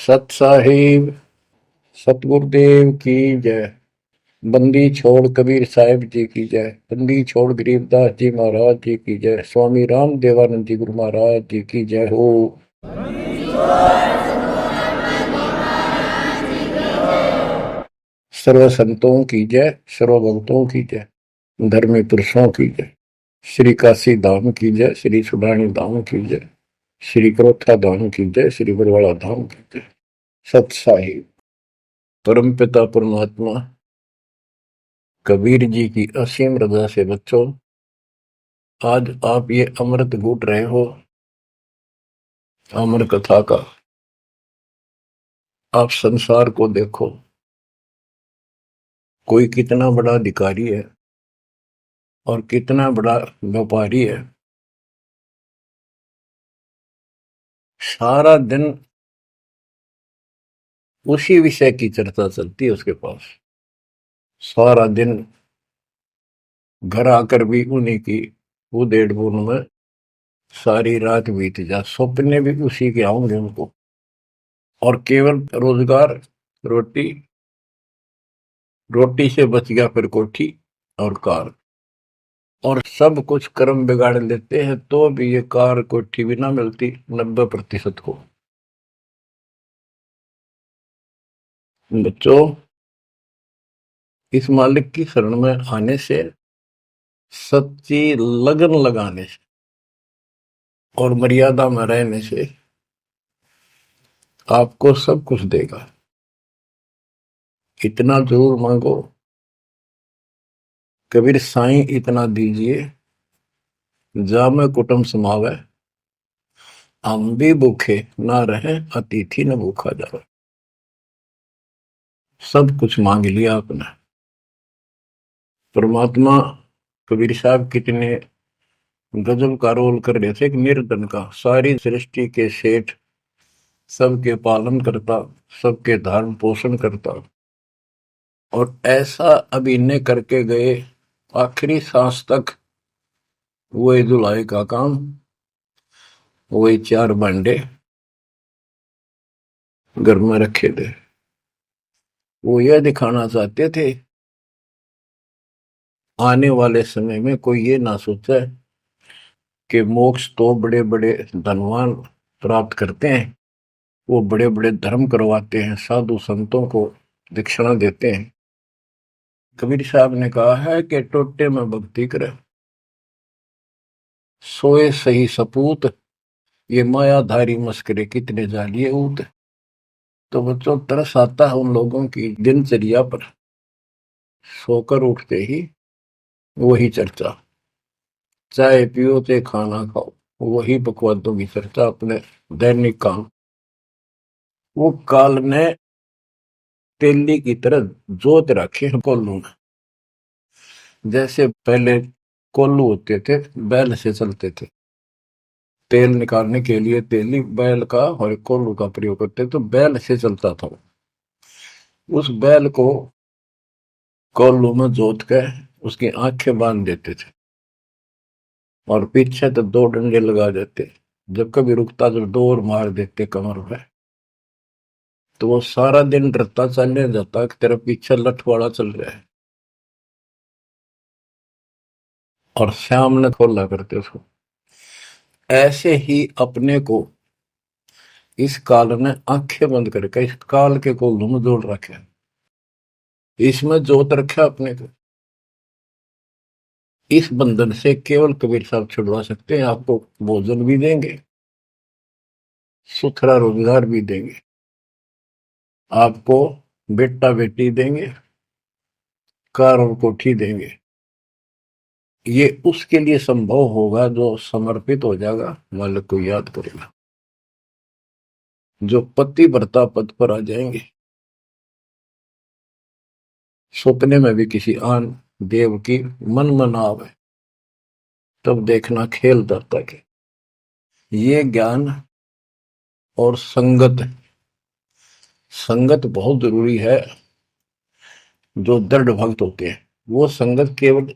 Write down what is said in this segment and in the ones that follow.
सत साहिब सतगुरुदेव की जय। बंदी छोड़ कबीर साहिब जी की जय। बंदी छोड़ गरीबदास जी महाराज जी की जय। स्वामी राम देवानंद जी गुरु महाराज जी की जय हो। सर्व संतों की जय, सर्व भक्तों की जय, धर्मी पुरुषों की जय। श्री काशी धाम की जय, श्री सुडानी धाम की जय, श्री क्रोथा धाम की जय, श्री बरवाड़ा धाम की जय। सत साहिब परम पिता परमात्मा कबीर जी की असीम रजा से बच्चों, आज आप ये अमृत घूट रहे हो अमर कथा का। आप संसार को देखो, कोई कितना बड़ा अधिकारी है और कितना बड़ा व्यापारी है। सारा दिन उसी विषय की चर्चा चलती है उसके पास। सारा दिन घर आकर भी उन्हीं की उधेड़ बुन में सारी रात बीत जा, सपने भी उसी के आऊंगे उनको। और केवल रोजगार, रोटी, रोटी से बच गया फिर कोठी और कार। और सब कुछ कर्म बिगाड़ लेते हैं तो भी ये कार कोठी भी ना मिलती 90% को। बच्चों, इस मालिक की शरण में आने से, सच्ची लगन लगाने से और मर्यादा में रहने से आपको सब कुछ देगा। इतना जरूर मांगो, कबीर साईं इतना दीजिए, जामे कुटुंब समावे, हम भी भूखे ना रहे, अतिथि न भूखा जावे। सब कुछ मांग लिया आपने। परमात्मा कबीर साहब कितने गजब का रोल कर रहे थे। एक निर्धन का, सारी सृष्टि के सेठ, सबके पालन करता, सबके धारण पोषण करता, और ऐसा अभिनय करके गए आखिरी सांस तक। वही धुलाई का काम, वही 4 भांडे घर में रखे थे। वो यह दिखाना चाहते थे आने वाले समय में कोई ये ना सोचे कि मोक्ष तो बड़े बड़े धनवान प्राप्त करते हैं, वो बड़े बड़े धर्म करवाते हैं, साधु संतों को दक्षिणा देते हैं। कबीर साहब ने कहा है कि टोटे में भक्ति करे, सोए सही सपूत, ये मायाधारी मस्करे कितने जालिए ऊत। तो बच्चों, तरस आता है उन लोगों की दिनचर्या पर। सोकर उठते ही वही चर्चा, चाय पियो चाहे खाना खाओ, वही बकवादों की चर्चा, अपने दैनिक काम। वो काल ने तेली की तरह जोत रखे हैं कोल्लू में। जैसे पहले कोल्लू होते थे, बैल से चलते थे, तेल निकालने के लिए तेली बैल का और कोल्लू का प्रयोग करते, तो बैल से चलता था। उस बैल को कोल्लू में जोत कर उसकी आंखें बांध देते थे और पीछे तो 2 डंडे लगा देते। जब कभी रुकता तो दौड़ मार देते कमर पे। तो वो सारा दिन डरता चलने जाता कि तेरा पीछे लठवाड़ा चल रहा है, और शाम ने खोला करते उसको। ऐसे ही अपने को इस काल ने आंखें बंद करके इस काल के कोल्लू में जोड़ रखे, इसमें जोत रखा अपने को। इस बंधन से केवल कबीर साहब छुड़वा सकते हैं। आपको भोजन भी देंगे, सुथरा रोजगार भी देंगे, आपको बेटा बेटी देंगे, कार और कोठी देंगे। ये उसके लिए संभव होगा जो समर्पित हो जाएगा, मालिक को याद करेगा। जो पति व्रता पद पर आ जाएंगे, सपने में भी किसी आन देव की मन मना आवे, तब देखना खेल दाता के। ये ज्ञान और संगत, संगत बहुत जरूरी है। जो दृढ़ भक्त होते हैं वो संगत केवल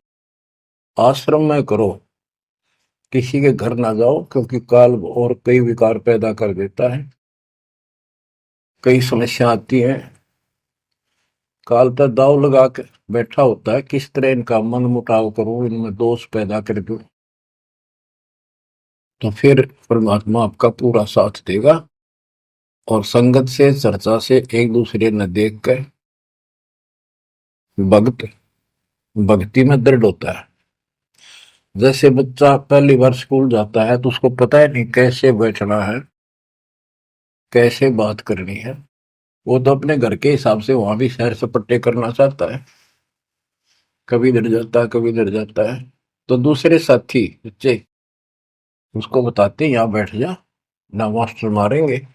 आश्रम में करो, किसी के घर ना जाओ, क्योंकि काल और कई विकार पैदा कर देता है। कई समस्या आती हैं, काल तक दाव लगा के बैठा होता है, किस तरह इनका मन मुटाव करूं, इनमें दोष पैदा कर दूं, तो फिर परमात्मा आपका पूरा साथ देगा। और संगत से, चर्चा से, एक दूसरे न देख कर भक्त भक्ति में दृढ़ होता है। जैसे बच्चा पहली बार स्कूल जाता है तो उसको पता है नहीं कैसे बैठना है, कैसे बात करनी है। वो तो अपने घर के हिसाब से वहां भी सैर सपट्टे करना चाहता है, कभी इधर जाता है कभी इधर जाता है। तो दूसरे साथी बच्चे उसको बताते हैं यहाँ बैठ जा, ना मास्टर मारेंगे।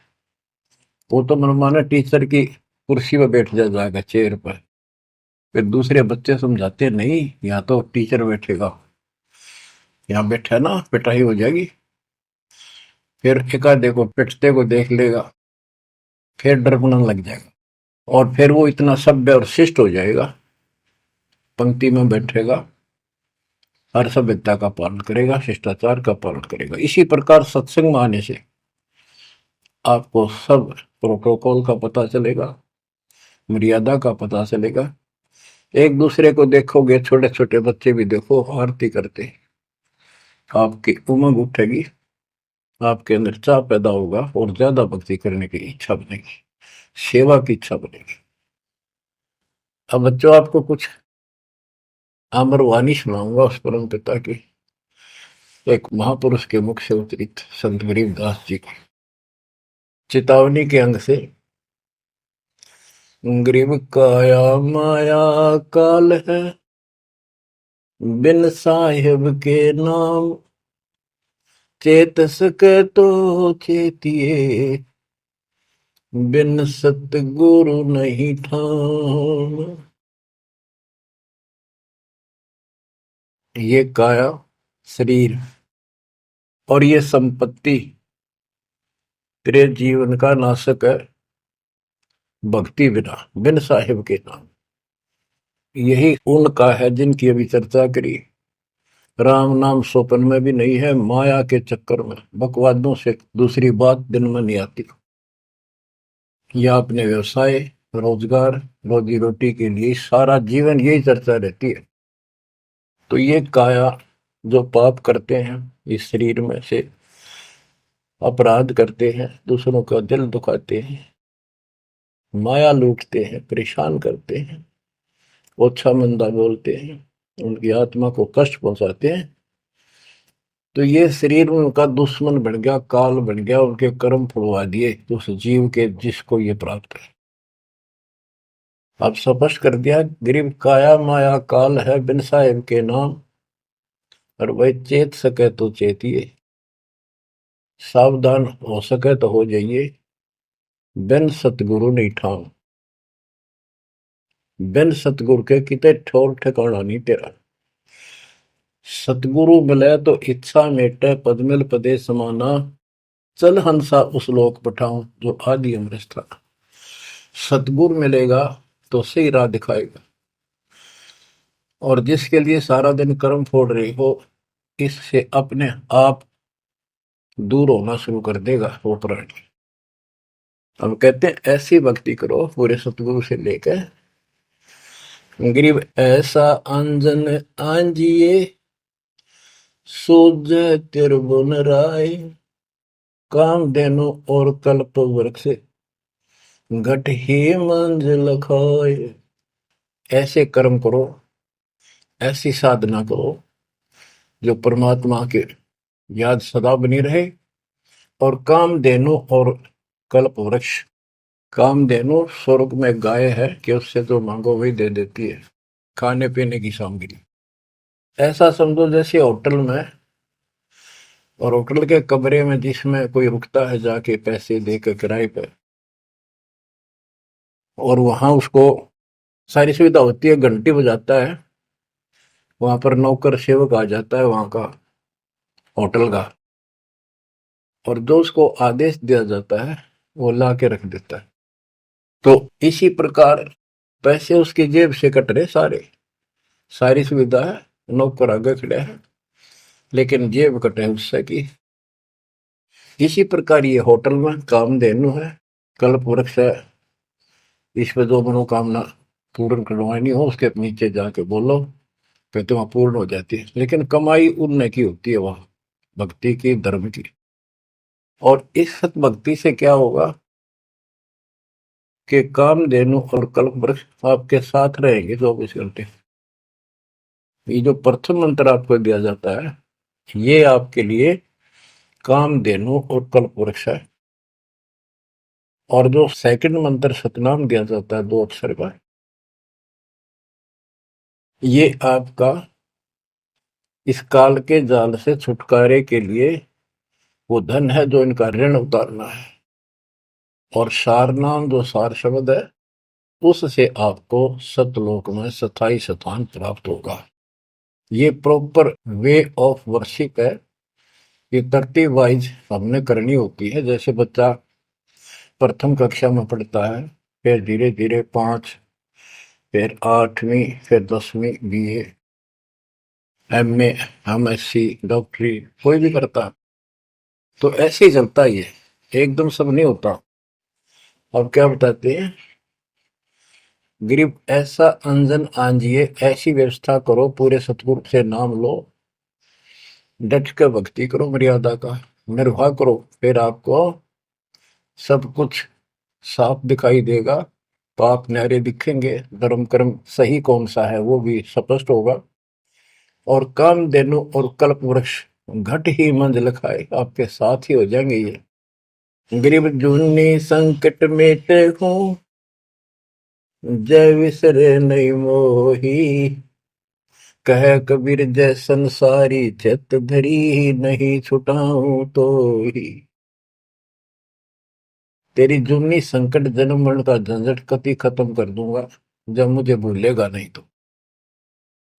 वो तो मनमाना टीचर की कुर्सी पर बैठ जाएगा, चेयर पर। फिर दूसरे बच्चे समझाते हैं नहीं, यहाँ तो टीचर बैठेगा, यहाँ बैठा ना पिटाई हो जाएगी। फिर एक आधे को पिटते को देख लेगा, फिर डरना लग जाएगा, और फिर वो इतना सभ्य और शिष्ट हो जाएगा, पंक्ति में बैठेगा, हर सभ्यता का पालन करेगा, शिष्टाचार का पालन करेगा। इसी प्रकार सत्संग में आने से आपको सब प्रोटोकॉल का पता चलेगा, मर्यादा का पता चलेगा। एक दूसरे को देखोगे, छोटे छोटे बच्चे भी देखो आरती करते, आपकी उमंग उठेगी, आपके अंदर चाह पैदा होगा और ज्यादा भक्ति करने की इच्छा बनेगी, सेवा की इच्छा बनेगी। अब बच्चों आपको कुछ आम्रवाणी सुनाऊंगा उस परम पिता की, एक महापुरुष के मुख से उतरित संत गरीबदास जी की चेतावनी के अंग से। गरीब काया माया काल है, बिन साहिब के नाम चेत सके तो चेतिए, बिन सतगुरु नहीं ठाम। ये काया शरीर और ये संपत्ति तेरे जीवन का नाशक है, भक्ति बिना, बिन साहिब के नाम। यही उनका है जिनकी अभी चर्चा करी। राम नाम स्वप्न में भी नहीं है, माया के चक्कर में बकवादों से दूसरी बात दिन में नहीं आती। या अपने व्यवसाय, रोजगार, रोजी रोटी के लिए सारा जीवन यही चर्चा रहती है। तो ये काया जो पाप करते हैं, इस शरीर में से अपराध करते हैं, दूसरों का दिल दुखाते हैं, माया लूटते हैं, परेशान करते हैं, ओछा मंदा बोलते हैं, उनकी आत्मा को कष्ट पहुंचाते हैं, तो ये शरीर उनका दुश्मन बन गया, काल बन गया, उनके कर्म फुलवा दिए तो उस जीव के जिसको ये प्राप्त है। अब स्पष्ट कर दिया, गरीब काया माया काल है, बिन साहिब के नाम, और वह चेत सके तो चेतिए, सावधान हो सके तो हो जाइए, बिन सतगुरु नहीं ठाम। बिन सतगुरु के किते ठोर ठिकाना नहीं तेरा। सतगुरु मिले तो इच्छा मेटे, पदमिल पदे समाना, चल हंसा उस लोक पठाऊं जो आदि अमृत था। सतगुरु मिलेगा तो सही राह दिखाएगा, और जिसके लिए सारा दिन कर्म फोड़ रही हो, इससे अपने आप दूर होना शुरू कर देगा वो प्राणी। हम कहते हैं ऐसी भक्ति करो पूरे सतगुरु से लेकर, गरीब ऐसा अंजन आंजिए, सूझ त्रिभुवन राय, काम देनो और कल्प वृक्ष, घट ही मंजिल खाए। ऐसे कर्म करो, ऐसी साधना करो जो परमात्मा के याद सदा बनी रहे, और कामधेनु और कल्प वृक्ष। कामधेनु स्वर्ग में गाय है कि उससे जो मांगो वही दे देती है, खाने पीने की सामग्री। ऐसा समझो जैसे होटल में, और होटल के कमरे में जिसमें कोई रुकता है जाके पैसे देकर किराए पे, और वहां उसको सारी सुविधा होती है, घंटी बजाता है, वहां पर नौकर सेवक आ जाता है वहां का होटल का, और जो उसको आदेश दिया जाता है वो ला के रख देता है। तो इसी प्रकार पैसे उसकी जेब से कट रहे सारे, सारी सुविधा है, नौकर आगे खड़े हैं, लेकिन जेब कटे उससे की। इसी प्रकार ये होटल में कामधेनु है, कल्प वृक्ष है, इस पे जो मनोकामना पूर्ण करवानी हो उसके नीचे जाके बोलो, फिर तो वहां पूर्ण हो जाती है। लेकिन कमाई उनने की होती है वहां, भक्ति की, धर्म की। और इस सत भक्ति से क्या होगा कि कामधेनु और कल्प वृक्ष आपके साथ रहेंगे 24 घंटे। ये जो प्रथम मंत्र आपको दिया जाता है, ये आपके लिए कामधेनु और कल्प वृक्ष है। और जो सेकंड मंत्र सतनाम दिया जाता है 2 अक्षर का, ये आपका इस काल के जाल से छुटकारे के लिए वो धन है जो इनका ऋण उतारना है। और सारनाम जो सार शब्द है, उससे आपको सतलोक में स्थायी स्थान प्राप्त होगा। ये प्रॉपर वे ऑफ वर्शिप है। ये तरतीब वाइज हमने करनी होती है। जैसे बच्चा प्रथम कक्षा में पढ़ता है, फिर धीरे धीरे 5, फिर 8वीं, फिर 10वीं BA, MA, MSc, डॉक्टरी कोई भी करता है, तो ऐसे ही चलता ही है, एकदम सब नहीं होता। अब क्या बताते हैं, गरीब ऐसा अंजन आंजिए, ऐसी व्यवस्था करो, पूरे सतगुरु से नाम लो, डट के भक्ति करो, मर्यादा का निर्वाह करो, फिर आपको सब कुछ साफ दिखाई देगा। पाप न्यारे दिखेंगे, धर्म कर्म सही कौन सा है वो भी स्पष्ट होगा। और कामधेनु और कल्प वृक्ष घट ही मंजिल खाए, आपके साथ ही हो जाएंगे ये। गरीब जूनी संकट मेटे हूँ, जय विसरे नहीं मोही, कह कबीर जय संसारी, चित धरी नहीं छुटाऊं तो ही। तेरी जूनी संकट जन्म मरण का झंझट कति खत्म कर दूंगा, जब मुझे भूलेगा नहीं तो।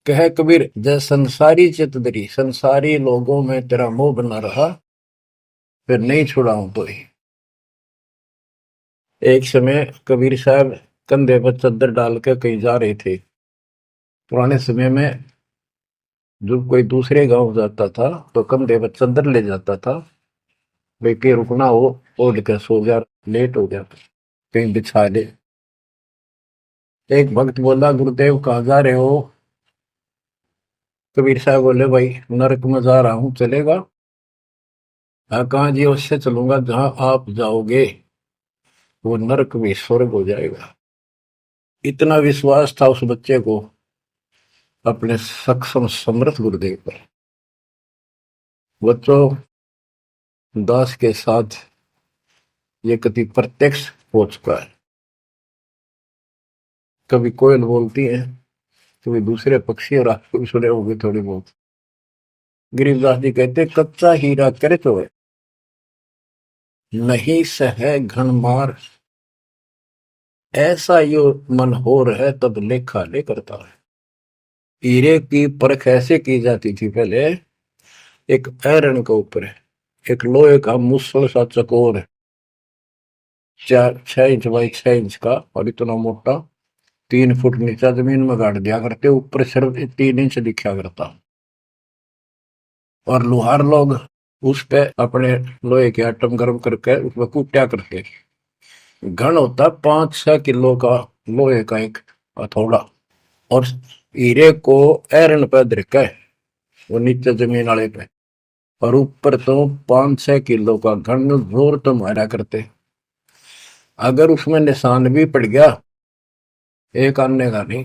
कह कबीर जय संसारी चित धरी, संसारी लोगों में तेरा मोह बना रहा, फिर नहीं छुड़ाऊं तो ही। एक समय कबीर साहब कंधे पर चद्दर डाल के कहीं जा रहे थे। पुराने समय में जब कोई दूसरे गांव जाता था तो कंधे पर चद्दर ले जाता था, भाई के रुकना हो, ओढ़ के सो जा, लेट हो गया कहीं बिछा ले। एक भक्त बोला, गुरुदेव कहाँ जा रहे हो? कबीर साहब बोले, भाई नरक में जा रहा हूं, चलेगा? हाँ, कहाँ जी? उससे चलूंगा जहां आप जाओगे वो नरक भी स्वर्ग हो जाएगा। इतना विश्वास था उस बच्चे को अपने सक्षम समर्थ गुरुदेव पर। बच्चों, दास के साथ ये कति प्रत्यक्ष हो चुका है। कभी कोयल बोलती है, कभी दूसरे पक्षी, और आपको भी सुने होंगे थोड़ी बहुत। गरीबदास जी कहते, कच्चा हीरा करे तो है, नहीं सह घन मार, ऐसा यो मन होर है, तब लेखा ले करता है। हीरे की परख ऐसे की जाती थी पहले, एक आयरन के ऊपर है, एक लोहे का मुसल सा चकोर है, 6 इंच बाई 6 इंच का, और इतना मोटा, 3 फुट नीचा जमीन में गाड़ दिया करते, ऊपर सिर्फ 3 इंच दिखा करता। और लोहार लोग उस पे अपने लोहे के आइटम गर्म करके उसमें कूटा करते। घन होता 5-6 किलो का लोहे का एक हथौड़ा, और हीरे को आयरन पे धरका है वो नीचे जमीन वाले पे, और ऊपर तो 5-6 किलो का घन जोर तो मारा करते। अगर उसमें निशान भी पड़ गया, एक आने का नहीं,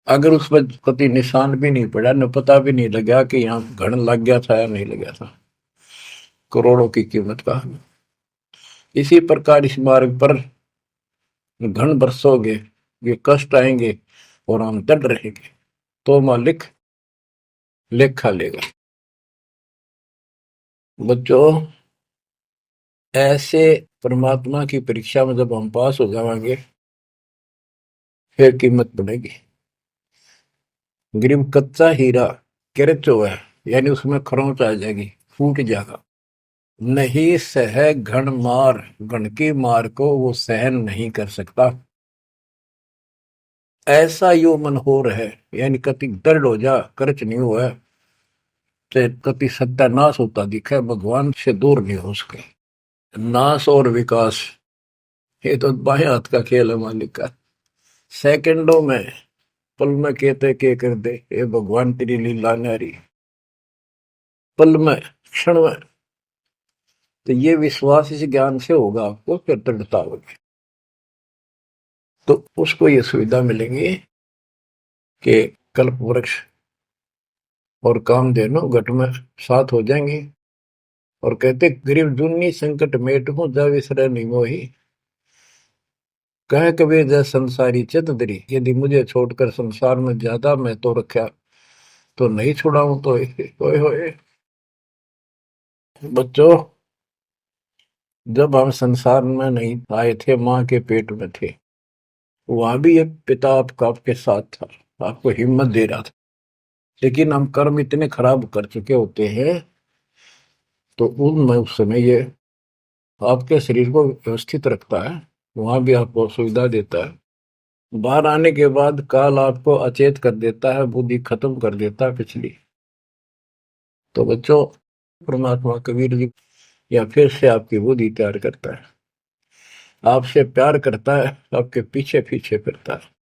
अगर उसमें कभी निशान भी नहीं पड़ा, न पता भी नहीं लगा कि यहाँ घन लग गया था या नहीं लग गया था, करोड़ों की कीमत का। इसी प्रकार इस मार्ग पर घन बरसोगे, ये कष्ट आएंगे और हम डट रहेंगे, तो मालिक लेखा लेगा। बच्चों, ऐसे परमात्मा की परीक्षा में जब हम पास हो जाएंगे, फिर कीमत बढ़ेगी। गरीब कच्चा हीरा किरचो है, यानी उसमें खरोंच आ जाएगी, फूट जाएगा। नहीं सह घन मार, घन की मार को वो सहन नहीं कर सकता। ऐसा यो मन हो रहे, यानी कति दर्द हो जा, करच नहीं हुआ, कति सत्यानाश होता दिखे, भगवान से दूर नहीं हो सके। नाश और विकास, ये तो बाएं हाथ का खेल है मालिक का। सेकंडों में, पल में कहते के कर दे, ये भगवान तेरी लीला न्यारी। पल में, क्षण में। तो ये विश्वास इस ज्ञान से होगा आपको, फिर दृढ़ता होगी। तो उसको ये सुविधा मिलेगी कि कल्प वृक्ष और कामधेनु घट में साथ हो जाएंगे। और कहते गरीब जुन्नी संकट मेट हूं जा विसरे नहीं मोही। कह कबीर जय संसारी चित दरी, यदि मुझे छोड़कर संसार में ज्यादा मैं तो रखा तो नहीं छुड़ाऊं तो होए होए। बच्चों, जब हम संसार में नहीं आए थे, माँ के पेट में थे, वहां भी एक पिता आपका आपके साथ था, आपको हिम्मत दे रहा था। लेकिन हम कर्म इतने खराब कर चुके होते हैं, तो उनमें उस समय ये आपके शरीर को व्यवस्थित रखता है, वहां भी आपको सुविधा देता है। बाहर आने के बाद काल आपको अचेत कर देता है, बुद्धि खत्म कर देता है पिछली। तो बच्चों, परमात्मा कबीर जी या फिर से आपकी बुद्धि तैयार करता है, आपसे प्यार करता है, आपके पीछे पीछे फिरता है।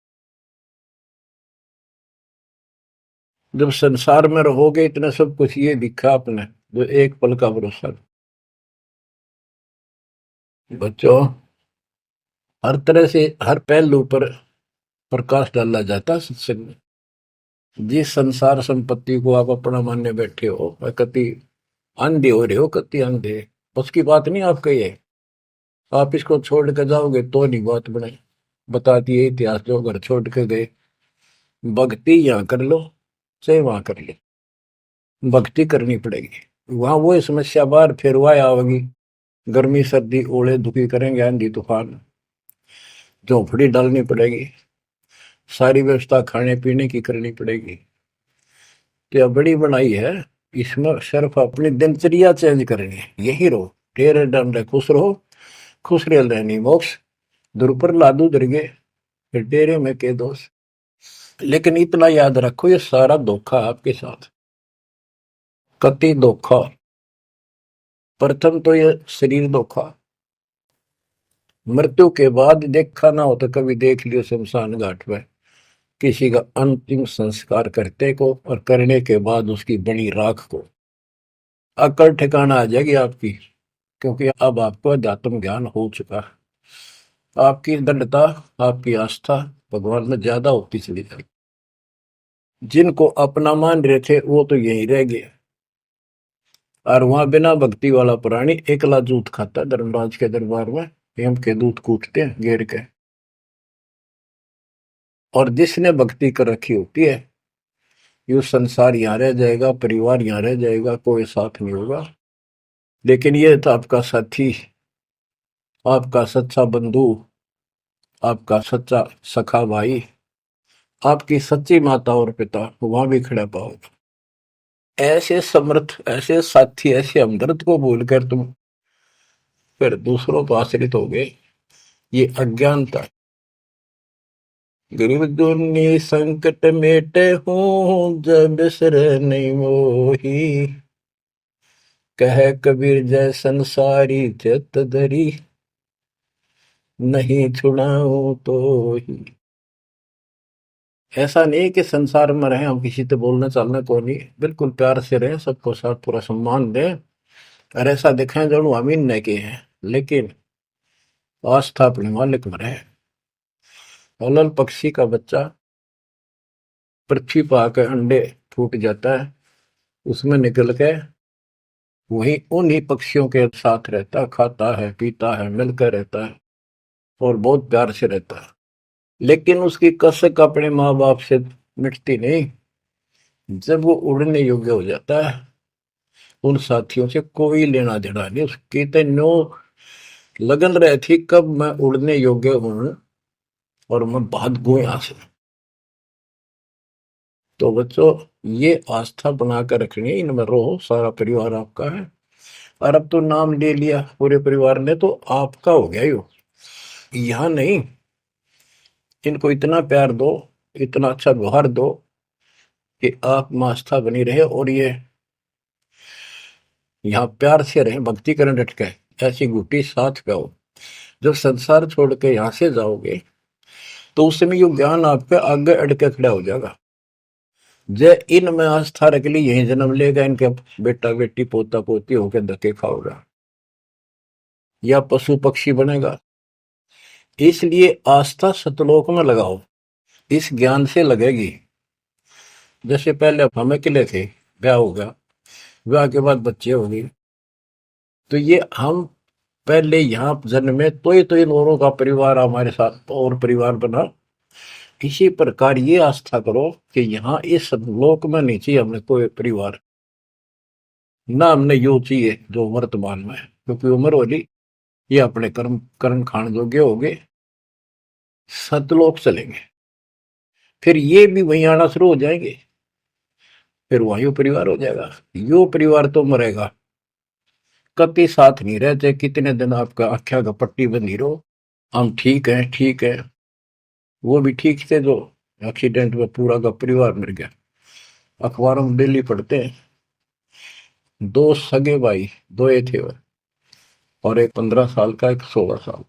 जब संसार में रहोगे, इतना सब कुछ ये दिखा आपने, जो एक पल का भरोसा। बच्चों, हर तरह से हर पहलू पर प्रकाश डाला जाता है सत्संग में। जिस संसार संपत्ति को आप अपना मानने बैठे हो, कति अंधे हो रहे हो, कति अंधे, उसकी बात नहीं आप कही है। आप इसको छोड़ के जाओगे तो नहीं बात बने। बताती है इतिहास, जो घर छोड़ के गए, भक्ति यहाँ कर लो चाहे वहां कर लो, भक्ति करनी पड़ेगी। वहां वो समस्या बार फिर वह आवेगी, गर्मी सर्दी ओले दुखी करेंगे, आंधी तूफान, झोपड़ी डालनी पड़ेगी, सारी व्यवस्था खाने पीने की करनी पड़ेगी। तो यह बड़ी बनाई है, इसमें सिर्फ अपनी दिनचर्या चेंज करनी है। यही रहो, टेरे डंडे खुश रहो, खुश रह रहनी मोक्ष, दुर पर लादू दरगे, फिर डेरे में के दोष। लेकिन इतना याद रखो, ये सारा धोखा आपके साथ, कति धोखा। प्रथम तो ये शरीर धोखा, मृत्यु के बाद देखा ना हो तो कभी देख लियो शमशान घाट में किसी का अंतिम संस्कार करते को, और करने के बाद उसकी बड़ी राख को अकड़ ठिकाना आ जाएगी आपकी। क्योंकि अब आपको अध्यात्म ज्ञान हो चुका है, आपकी दृढ़ता, आपकी आस्था भगवान में ज्यादा होती चली जाएगी। जिनको अपना मान रहे थे वो तो यही रह गए, और वहां बिना भक्ति वाला प्राणी एकला जूत खाता है धर्मराज के दरबार में, हेम के दूत कूटते हैं घेर के। और जिसने भक्ति कर रखी होती है, ये संसार यहाँ रह जाएगा, परिवार यहाँ रह जाएगा, कोई साथ नहीं होगा। लेकिन ये तो आपका साथी, आपका सच्चा बंधु, आपका सच्चा सखा भाई, आपकी सच्ची माता और पिता वहां भी खड़ा पाओगे। ऐसे समर्थ, ऐसे साथी, ऐसे हमदर्द को भूलकर तुम फिर दूसरों पर आश्रित हो गए, ये अज्ञानता। गरीब दुनी संकट मेटे हूँ, जब बिसर नहीं मोही। कह कबीर जय संसारी चित धरी, नहीं छुड़ाऊं तो ही। ऐसा नहीं कि संसार में रहे हम किसी से बोलने चालने को नहीं, बिल्कुल प्यार से रहे, सबको साथ पूरा सम्मान दें, और ऐसा दिखाएं जो अमीन न के हैं, लेकिन आस्था अपने मालिक में रहे। अलल पक्षी का बच्चा पृथ्वी पर आकर अंडे फूट जाता है, उसमें निकल के वही उन्हीं पक्षियों के साथ रहता, खाता है, पीता है, मिलकर रहता है, और बहुत प्यार से रहता है। लेकिन उसकी कसक अपने माँ बाप से मिटती नहीं। जब वो उड़ने योग्य हो जाता है, उन साथियों से कोई लेना देना नहीं, उसकी तो नो लगन रही थी कब मैं उड़ने योग्य हूं और मैं भाग गू यहां से। तो बच्चों, ये आस्था बनाकर रखनी है, इनमें रहो, सारा परिवार आपका है। और अब तो नाम ले लिया पूरे परिवार ने, तो आपका हो गया यो, यहां नहीं। इनको इतना प्यार दो, इतना अच्छा व्यवहार दो कि आप में आस्था बनी रहे, और ये यहाँ प्यार से रहे, भक्ति करें डट के, ऐसी घुटी साथ पे हो। जब संसार छोड़ के यहां से जाओगे तो उस समय ये ज्ञान आपके आगे अड़के खड़ा हो जाएगा। जय इनमें आस्था रख ली, यही जन्म लेगा, इनके बेटा बेटी पोता पोती होकर धक्के खाओगा या पशु पक्षी बनेगा। इसलिए आस्था सतलोक में लगाओ, इस ज्ञान से लगेगी। जैसे पहले हम अकेले थे, ब्याह हो गया, ब्याह के बाद बच्चे हो गए, तो ये हम पहले यहाँ जन्मे तो इन औरों का परिवार हमारे साथ और परिवार बना। इसी प्रकार ये आस्था करो कि यहाँ इस लोक में नहीं चाहिए हमने कोई परिवार, ना हमने यो चाहिए जो वर्तमान में है, क्योंकि उम्र होली ये अपने कर्म कर्म खान योग्य हो गए, सतलोक चलेंगे, फिर ये भी वहीं आना शुरू हो जाएंगे, फिर वहीं परिवार हो जाएगा। यो परिवार तो मरेगा, कभी साथ नहीं रहते, कितने दिन आपका आख्या का पट्टी बंधी रहो, हम ठीक है ठीक है। वो भी ठीक थे जो एक्सीडेंट में पूरा का परिवार मर गया। अखबारों में डेली पढ़ते हैं, दो सगे भाई, दो ये थे, और एक 15 साल का, एक 16 साल,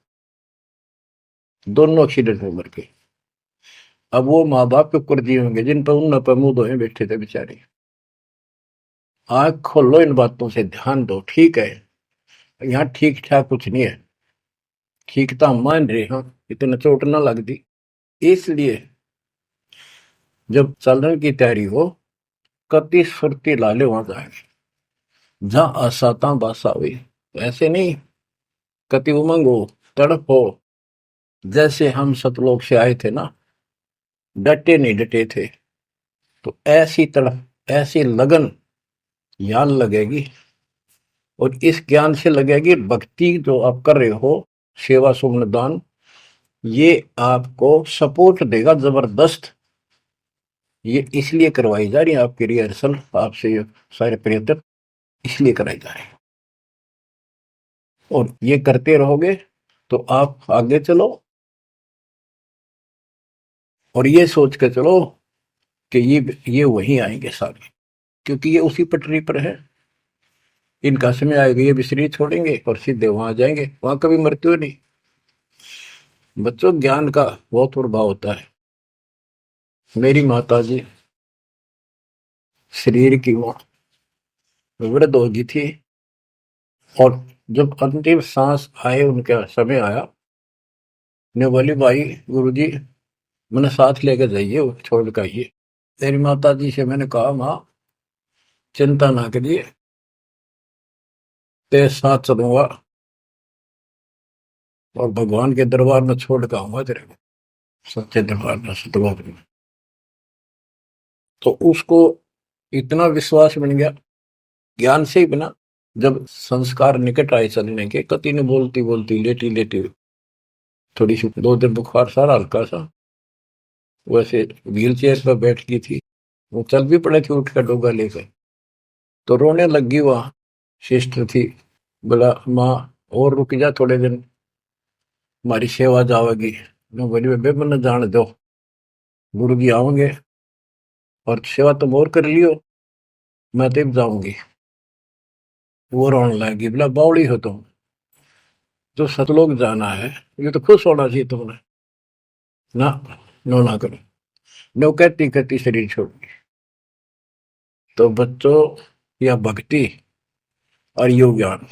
दोनों एक्सीडेंट में मर गए। अब वो माँ बाप के ऊपर जी होंगे जिन पर उन पर मुंह धोए बैठे थे बेचारे। आंख खोलो, इन बातों से ध्यान दो। ठीक है, यहाँ ठीक ठाक कुछ नहीं है, ठीक तो हम मान रहे हैं, इतना चोट ना लग दी। इसलिए जब चलने की तैयारी हो, कति सुरती लाले वहां जाएंगे जहां आसाता बासा हुई। ऐसे नहीं, कति उमंग हो, तड़प हो, जैसे हम सतलोक से आए थे ना, डटे नहीं डटे थे, तो ऐसी तड़प ऐसी लगन यान लगेगी। और इस ज्ञान से लगेगी भक्ति जो आप कर रहे हो, सेवा सुमन दान, ये आपको सपोर्ट देगा जबरदस्त। ये इसलिए करवाई जा रही है आपकी रिहर्सल, आपसे ये सारे प्रयत्न इसलिए कराए जा रहे हैं। और ये करते रहोगे तो आप आगे चलो, और ये सोच के चलो कि ये वहीं आएंगे सारे, क्योंकि ये उसी पटरी पर है। इनका समय आएगा, ये भी शरीर छोड़ेंगे और सीधे वहां जाएंगे, वहां कभी मृत्यु नहीं। बच्चों, ज्ञान का बहुत प्रभाव होता है। मेरी माता जी शरीर की वो वृद्ध हो गई थी, और जब अंतिम सांस आए, उनका समय आया, ने बोली भाई गुरु जी मैंने साथ लेकर जाइए, वो छोड़ कर आइए। मेरी माता जी से मैंने कहा, माँ चिंता ना करिए, तेरे साथ चलूंगा और भगवान के दरबार में छोड़ कर आऊंगा तेरे को, सच्चे दरबार में, सतलोक में। तो उसको इतना विश्वास बन गया, ज्ञान से ही बना। जब संस्कार निकट आए चलने के, कति ने बोलती बोलती लेटी लेटी, थोड़ी सी 2 दिन बुखार, सारा हल्का सा, वैसे व्हील चेयर पर बैठ गई थी, वो चल भी पड़े थे उठ कर डोगा लेकर, तो रोने लगी। वहां सिस्टर थी, बोला माँ और रुक जा थोड़े दिन, हमारी सेवा जाओगी। मैं बोली बेबे मैंने जान दो, गुरु जी आओगे और सेवा तुम और कर लियो, मैं तब जाऊंगी। वो रोने लगी, बोला बावड़ी हो तुम, जो सतलोक जाना है ये तो खुश होना चाहिए तुमने, ना नो ना करो। नो कहती कहती शरीर छोड़ दी। तो बच्चों, या भक्ति और योग ज्ञान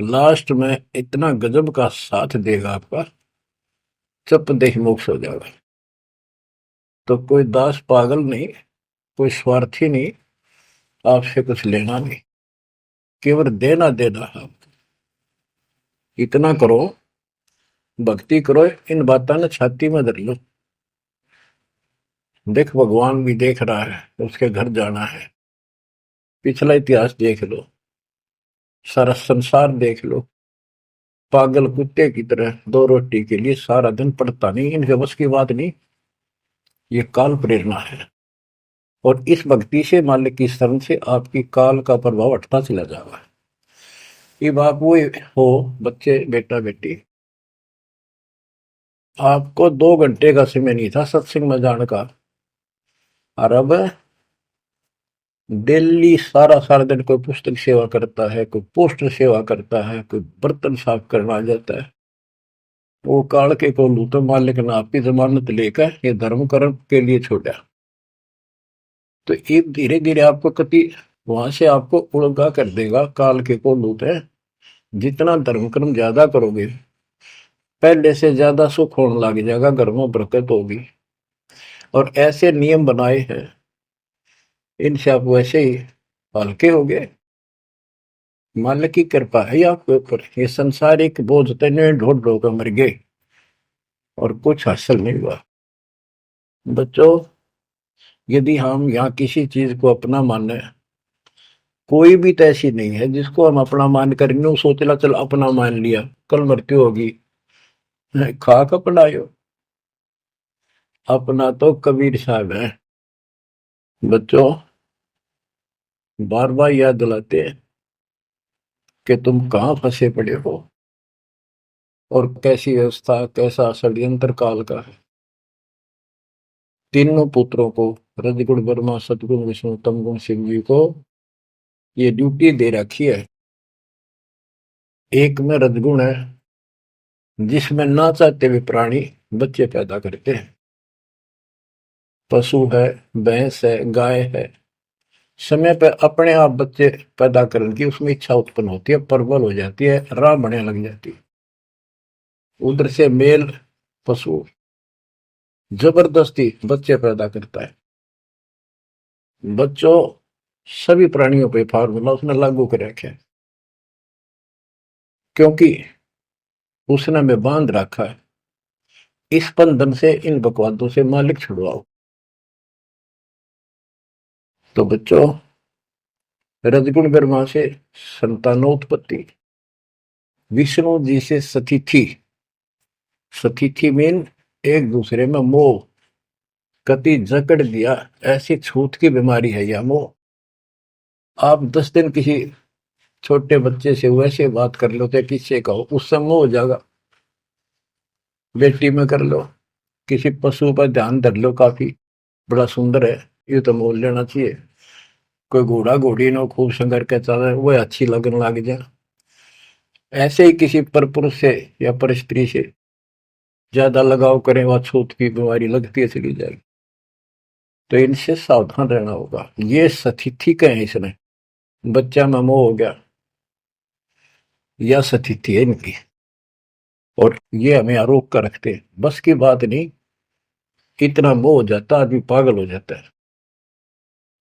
लास्ट में इतना गजब का साथ देगा आपका, चप देह मोक्ष हो जाएगा। तो कोई दास पागल नहीं, कोई स्वार्थी नहीं, आपसे कुछ लेना नहीं, केवल देना देना है। इतना करो, भक्ति करो, इन बातों ने छाती में धर लो। देख भगवान भी देख रहा है, उसके घर जाना है, पिछला इतिहास देख लो, सारा संसार देख लो। पागल कुत्ते की तरह 2 रोटी के लिए सारा दिन पड़ता नहीं, इनके बस की बात नहीं। ये काल प्रेरणा है, और इस भक्ति से, मालिक की शरण से आपकी काल का प्रभाव हटता चला जाएगा। अब आप वो हो बच्चे, बेटा बेटी, आपको 2 घंटे का समय नहीं था सत्संग में जाने का, और अब डेली सारा सारा दिन कोई पुस्तक सेवा करता है, कोई पोस्टर सेवा करता है, कोई बर्तन साफ करना आ जाता है। वो काल के को लूटो मालिक ने आपकी जमानत लेकर ये धर्म कर्म के लिए छोड़ा। तो ये धीरे धीरे आपको कति वहां से आपको उड़गा कर देगा काल के को लूट है। जितना धर्म कर्म ज्यादा करोगे पहले से ज्यादा सुख होने लग जाएगा, घर में बरकत होगी। और ऐसे नियम बनाए हैं इनसे आप वैसे ही हल्के हो गए। मालिक की कृपा है आपके ऊपर। ये संसारिक बोझ तने ढोड़ ढो कर मर गए और कुछ हासिल नहीं हुआ। बच्चों, यदि हम यहाँ किसी चीज को अपना माने, कोई भी तो ऐसी नहीं है जिसको हम अपना मान करेंगे वो सोचला चल अपना मान लिया कल मृत्यु होगी। खाक अपनायो, अपना तो कबीर साहब है। बच्चों, बार बार याद दिलाते हैं कि तुम कहाँ फंसे पड़े हो और कैसी व्यवस्था कैसा षड्यंत्र काल का है। तीनों पुत्रों को, रजगुण ब्रह्मा सतगुण विष्णु तमगुण शिव जी को ये ड्यूटी दे रखी है। एक में रजगुण है जिसमें ना चाहते हुए प्राणी बच्चे पैदा करते हैं। पशु है, भैंस है, गाय है, समय पर अपने आप बच्चे पैदा करने की उसमें इच्छा उत्पन्न होती है, प्रबल हो जाती है, राह बढ़ने लग जाती है। उधर से मेल पशु जबरदस्ती बच्चे पैदा करता है। बच्चों, सभी प्राणियों पे फार्मूला उसने लागू कर रखा है, क्योंकि उसने हमें बांध रखा है। इस बंधन से, इन बकवादों से मालिक छुड़वाओ। तो बच्चों, रजगुण ब्रह्मा से संतानोत्पत्ति, विष्णु जी से सतिथि। सतिथि मीन एक दूसरे में मोह, कति जकड़ दिया, ऐसी छूत की बीमारी है यह मोह। आप 10 दिन किसी छोटे बच्चे से वैसे बात कर लो, चाहे किससे कहो, उससे मोह हो जाएगा। बेटी में कर लो, किसी पशु पर ध्यान धर लो, काफी बड़ा सुंदर है, ये तो मोल लेना चाहिए। कोई घोड़ा घोड़ी नो खूब संगर के चल रहे, वो अच्छी लगने लग जाए। ऐसे ही किसी पर पुरुष से या पर स्त्री से ज्यादा लगाव करें, वह छूत की बीमारी लगती है चली जाएगी। तो इनसे सावधान रहना होगा। ये सतिथि कहे इसने, बच्चा में मोह हो गया, या सतिथि है इनकी, और ये हमें आरोप कर रखते हैं। बस की बात नहीं, इतना मोह हो जाता आदमी पागल हो जाता है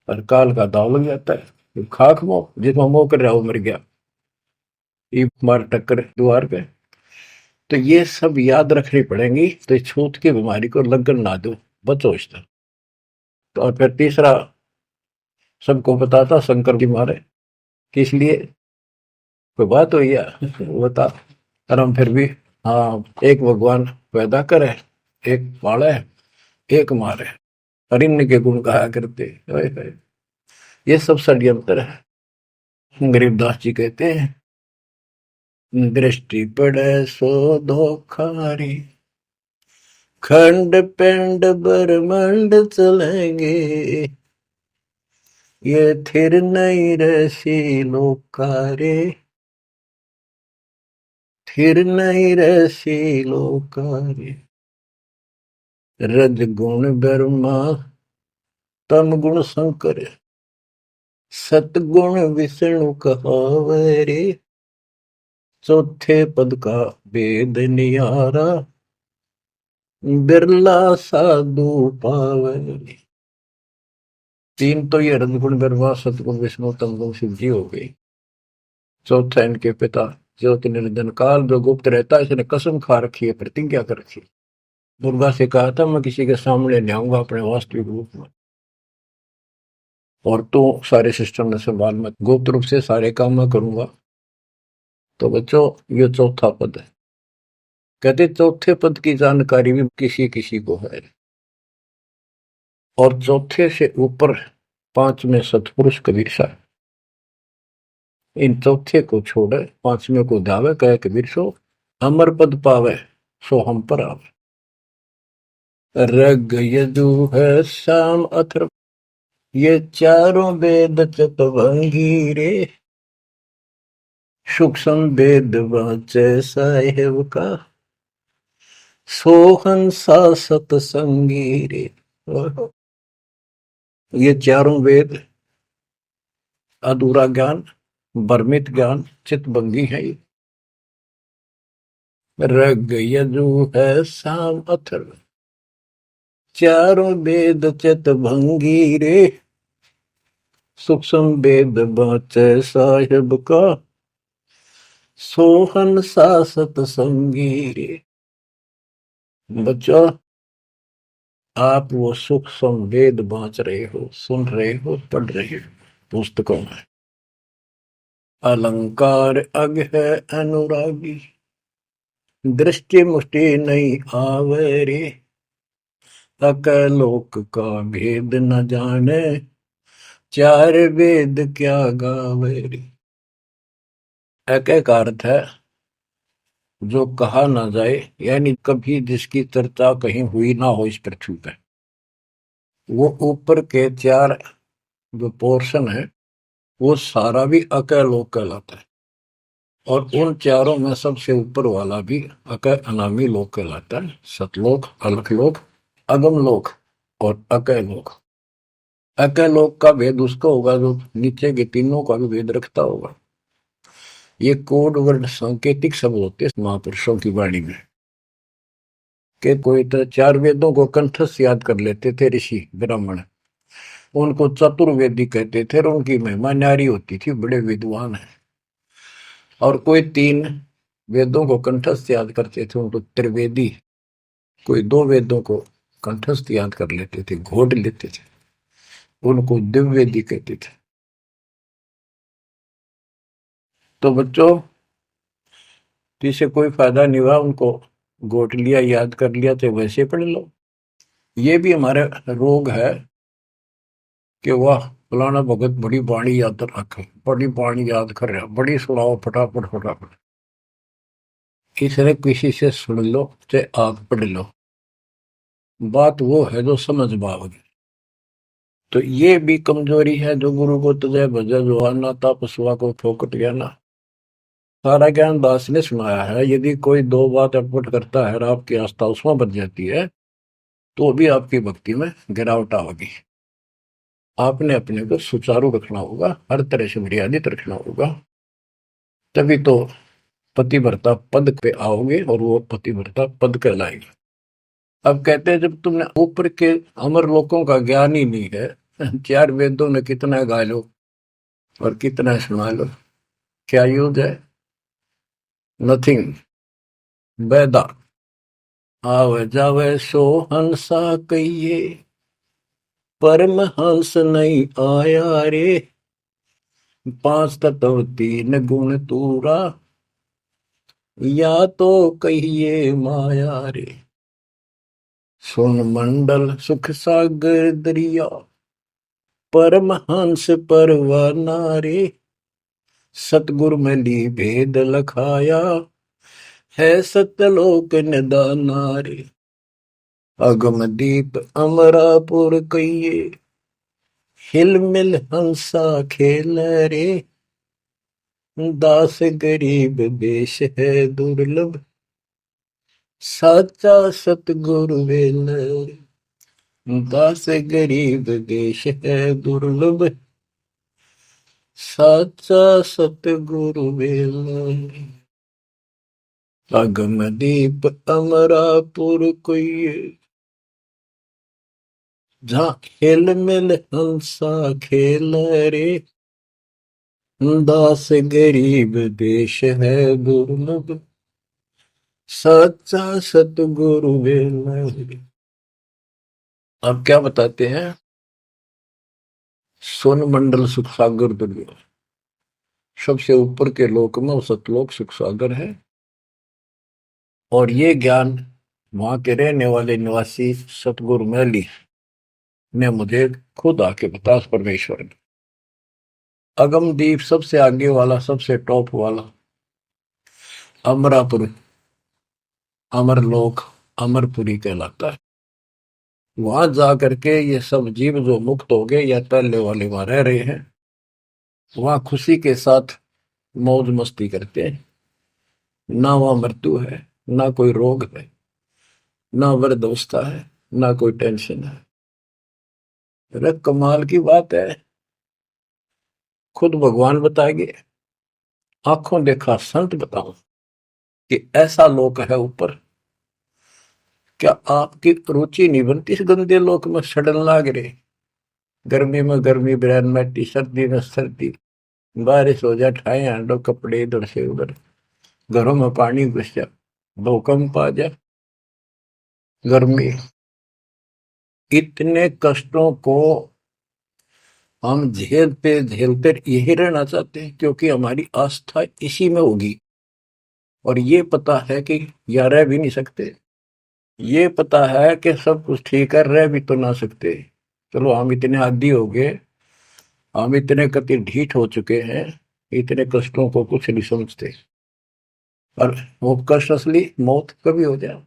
और काल का दाव लग जाता है। खाक मोह, जिसमें मोह कर रहा वो मर गया, ये मार टक्कर द्वार पे। तो ये सब याद रखनी पड़ेंगी, तो छूत की बीमारी को लगन ना दो, बचो इससे। तो और फिर तीसरा सबको बताता शंकर की मारे, किस लिए कोई बात हुई है बता। और हम फिर भी, हाँ, एक भगवान पैदा करे, एक पाले, एक मारे, अरिन्य के गुण गाया करते। ये सब षड्यंत्र है। गरीबदास जी कहते हैं, दृष्टि पड़े सो धोखारी, खंड पिंड ब्रह्मांड चलेंगे, ये थिर नहीं रसी लोकारे, थिर नहीं रसी लोकारे। रज गुण ब्रह्मा तम गुण शंकर, सतगुण विष्णु कहावरे, चौथे पद का वेद नियारा, बिरला साधु पावरी। तीन तो ये रजगुण ब्रह्मा सतगुण विष्णु तमगुण शिव जी हो गई। चौथा इनके पिता ज्योति निरंजन काल जो गुप्त रहता है, इसने कसम खा रखी है, प्रतिज्ञा कर रखी है। दुर्गा से कहा था मैं किसी के सामने नहीं आऊंगा अपने वास्तविक रूप में, और तो सारे सिस्टम में संभाल, मत गुप्त रूप से सारे काम मैं करूंगा। तो बच्चों, ये चौथा पद है। कहते चौथे पद की जानकारी भी किसी किसी को है, और चौथे से ऊपर 5 में सतपुरुष कबीर साहब। इन चौथे को छोड़े 5वें को धावे, कहे कबीर सो अमर पद पावे, सो हम पर आवे। रग यदु है श्याम अथर्व, ये चारों वेद चितभंगी रे, सूक्ष्म वेद वाचे साहेब का, सोहन सा सतसंगी रे। ये चारों वेद अधूरा ज्ञान, भ्रमित ज्ञान, चितभंगी है ये। रग यजु है साम अथर्व, चारों वेद चितभंगी रे, सूक्ष्म वेद बाचे साहिब का, सोहन सा सतसंगी रे। बच्चों, आप वो सूक्ष्म वेद बांच रहे हो, सुन रहे हो, पढ़ रहे हो पुस्तकों में। अलंकार अग है अनुरागी, दृष्टि मुष्टि नहीं आवे रे, अकलोक का भेद न जाने, चार वेद क्या गावे रे। एक एक अर्थ है जो कहा ना जाए, यानी कभी जिसकी चर्चा कहीं हुई ना हो इस पृथ्वी पे। वो ऊपर के चार जो पोर्शन है वो सारा भी अकलोक कहलाता है, और उन चारों में सबसे ऊपर वाला भी अक अनामी लोक कहलाता है। सतलोक, अलखलोक, अगमलोक और अकलोक। अकलोक का भेद उसका होगा जो नीचे के तीनों का भी भेद रखता होगा। ये कोड वर्ड सांकेतिक शब्द होते हैं महापुरुषों की वाणी में, कि कोई तो चार वेदों को कंठस्थ याद कर लेते थे ऋषि ब्राह्मण, उनको चतुर्वेदी कहते थे और उनकी महिमा न्यारी होती थी, बड़े विद्वान है। और कोई तीन वेदों को कंठस्थ याद करते थे, उनको त्रिवेदी। कोई दो वेदों को कंठस्थ याद कर लेते थे, घोट लेते थे, उनको दिव्यवेदी कहते थे। तो बच्चों, जिसे कोई फायदा नहीं हुआ, उनको घोट लिया, याद कर लिया, तो वैसे पढ़ लो। ये भी हमारा रोग है कि वाह फलाना भगत बड़ी बाणी याद रखे, बड़ी बाणी याद कर रहा, बड़ी सुनाओ फटाफट फटाफट। इसने किसी से सुन लो चाहे आप पढ़ लो, बात वो है जो समझ पाओगे। तो ये भी कमजोरी है, जो गुरु को तुझे भजा जो आना था पशुआ को फोकट गया ना। सारा ज्ञान दास ने सुनाया है, यदि कोई दो बात अटपट करता है और आपकी आस्था उसमें बच जाती है तो भी आपकी भक्ति में गिरावट आएगी। आपने अपने को सुचारू रखना होगा, हर तरह से मर्यादित रखना होगा, तभी तो पतिव्रता पद पे आओगे और वो पतिव्रता पद कहलाएगा। अब कहते हैं जब तुमने ऊपर के अमर लोकों का ज्ञान ही नहीं है, चार वेदों में कितना गा लो और कितना सुना लो, क्या यूज है? नथिंग। बैदा आवे जावे सो हंसा कहिए, परमहंस नहीं आया रे, पांच तत्व तीन गुण तूरा, या तो कहिए माया रे। सुन मंडल सुख सागर दरिया, परमहंस परवाना रे, सतगुरु में ली भेद लखाया, है सतलोक निदाना रे। अगम दीप अमरापुर कहिए, हिल मिल हंसा खेल रे, दास गरीब देश है दुर्लभ, साचा सतगुरु वेल रे। दास गरीब देश है दुर्लभ, साचा सतगुरु वेल रे। अगम दीप अमरापुर कोई, जहाँ हिल मिल हंसा खेल रे, दास गरीब देश है दुर्लभ, सच्चा सतगुरु वेल। अब क्या बताते हैं? सोन मंडल सुख सागर दुर्लभ, सबसे ऊपर के लोक में वो सतलोक सुख सागर है। और ये ज्ञान वहां के रहने वाले निवासी सतगुरु मैली ने मुझे खुद आके बताया, परमेश्वर ने। अगमदीप सबसे आगे वाला, सबसे टॉप वाला अमरापुर, अमरलोक, अमरपुरी कहलाता है। वहां जा करके ये सब जीव जो मुक्त हो गए या पहले वाले वहां रह रहे हैं, वहां खुशी के साथ मौज मस्ती करते हैं। ना वहां मृत्यु है, ना कोई रोग है, ना वृद्धावस्था है, ना कोई टेंशन है। अरे कमाल की बात है। खुद भगवान बताएंगे, आंखों देखा संत बताओ कि ऐसा लोक है ऊपर। क्या आपकी रुचि नहीं बनती इस गंदे लोक में सड़न लाग रहे? गर्मी में गर्मी बिरान मैटी, सर्दी में सर्दी, बारिश हो जाए ठाए हांडो कपड़े इधर से उधर, घरों में पानी घुस जाए, भूकंप आ जाए, गर्मी। इतने कष्टों को हम झेलते झेलते यही रहना चाहते हैं, क्योंकि हमारी आस्था इसी में होगी। और ये पता है कि या रह भी नहीं सकते, ये पता है कि सब कुछ ठीक है, रह भी तो ना सकते। चलो हम इतने आदी हो गए, हम इतने कति ढीठ हो चुके हैं, इतने कष्टों को कुछ नहीं समझते। और वो कष्ट असली मौत कभी हो जाए,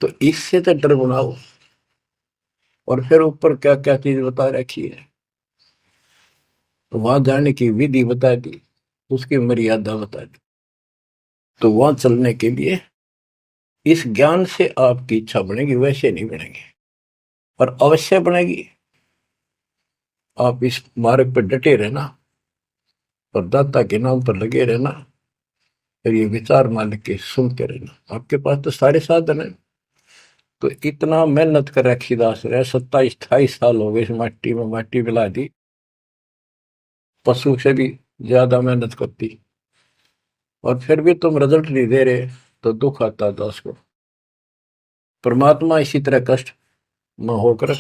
तो इससे तो डर बनाओ। और फिर ऊपर क्या क्या चीज बता रखी है, तो वहां जाने की विधि बता दी, उसकी मर्यादा बता दी। तो वहां चलने के लिए इस ज्ञान से आपकी इच्छा बनेगी, वैसे नहीं बनेगी, और अवश्य बनेगी। आप इस मार्ग पर डटे रहना और दाता के नाम पर लगे रहना, और ये विचार मान के सुनते रहना। आपके पास तो सारे साधन है। तो इतना मेहनत कर रखी दास रहे, 27-28 साल हो गए इस माटी में माटी मिला दी, पशु से भी ज्यादा मेहनत करती, और फिर भी तुम रिजल्ट नहीं दे रहे, तो दुख आता है दास को। परमात्मा इसी तरह कष्ट में होकर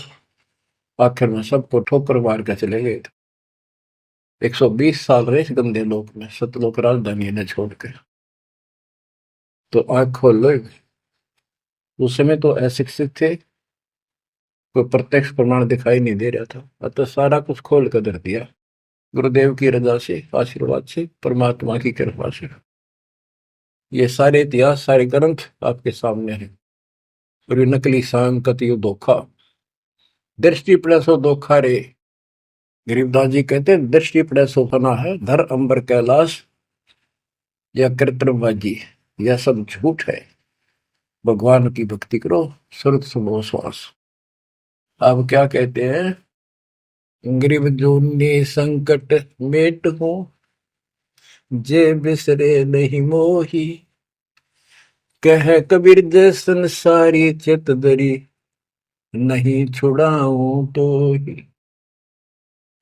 आखिर में सबको ठोकर मार कर चले गए थे। 120 साल रहे इस गंदे लोक में, सतलोक राजधानी ने छोड़ के। तो आंख खोल लो। उस समय तो अशिक्षित थे, कोई प्रत्यक्ष प्रमाण दिखाई नहीं दे रहा था, अतः सारा कुछ खोल कर धर दिया, गुरुदेव की रजा से, आशीर्वाद से, परमात्मा की कृपा से। ये सारे इतिहास, सारे ग्रंथ आपके सामने हैं। और ये नकली सांग कतियो धोखा, दृष्टि पड़े सो धोखा रे। गरीबदास जी कहते हैं दृष्टि पड़े सो फना है, धर अंबर कैलाश या कृत्रिमबाजी, यह सब झूठ है। भगवान की भक्ति करो, सुरत सुबह श्वास। आप क्या कहते हैं, गरीब जूनी संकट मेट हो, जे बिसरे नहीं मोही, कह कबीर जय संसारी चित दरी, नहीं छुड़ाऊं तो ही।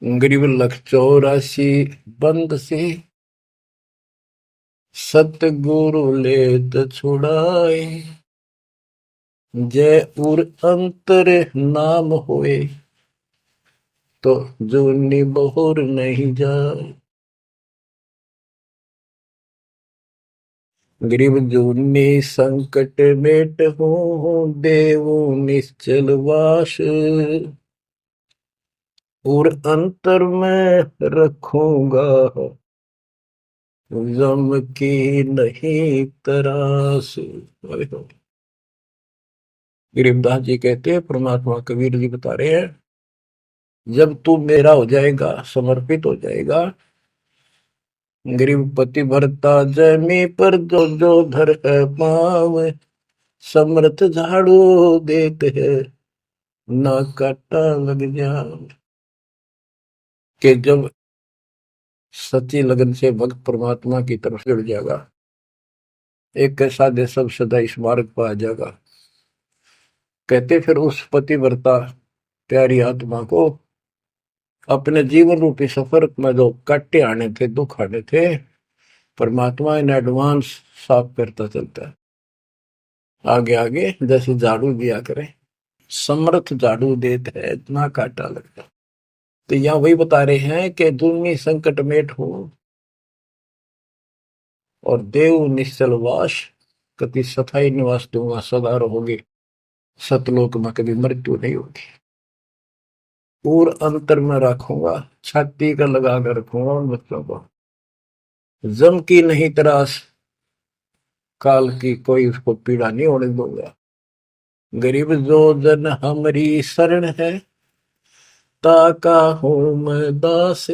गरीब लख 84 बंद से, सतगुरु लेत छुड़ाए, जय उर अंतर नाम होए, तो जूनी बहुर नहीं जाए। गरीब जूनी संकट मेट हूँ, देवू निश्चल वास, और अंतर में रखूंगा, गम की नहीं तरास। गरीबदास जी कहते हैं, परमात्मा कबीर जी बता रहे हैं, जब तू मेरा हो जाएगा, समर्पित हो जाएगा, गरीब पति भरता जमी पर जो जो धर है पाव, समर्थ झाड़ू देते हैं, ना काटा लग जाए। कि जब सच्ची लगन से भक्त परमात्मा की तरफ जुड़ जाएगा, एक कैसा दे सब सदा इस मार्ग पर आ जाएगा। कहते फिर उस पतिव्रता प्यारी आत्मा को अपने जीवन रूपी सफर में जो काटे आने थे, दुख आने थे, परमात्मा इन एडवांस साफ करता चलता है। आगे आगे जैसे झाड़ू दिया करे, समर्थ झाड़ू देते है, इतना काटा लगता। तो यहाँ वही बता रहे हैं कि दुर्मी संकट मेट हो, और देव निश्चल वास, कति सथाई निवास दूंगा, सदा रहोगे सतलोक में, कभी मृत्यु नहीं होगी। और अंतर में रखूंगा, छाती का लगा कर रखूंगा उन बच्चों को, जम की नहीं तरास, काल की कोई उसको पीड़ा नहीं होने दूंगा। गरीब जो जन हमरी शरण है, ताका हूँ मैं दास,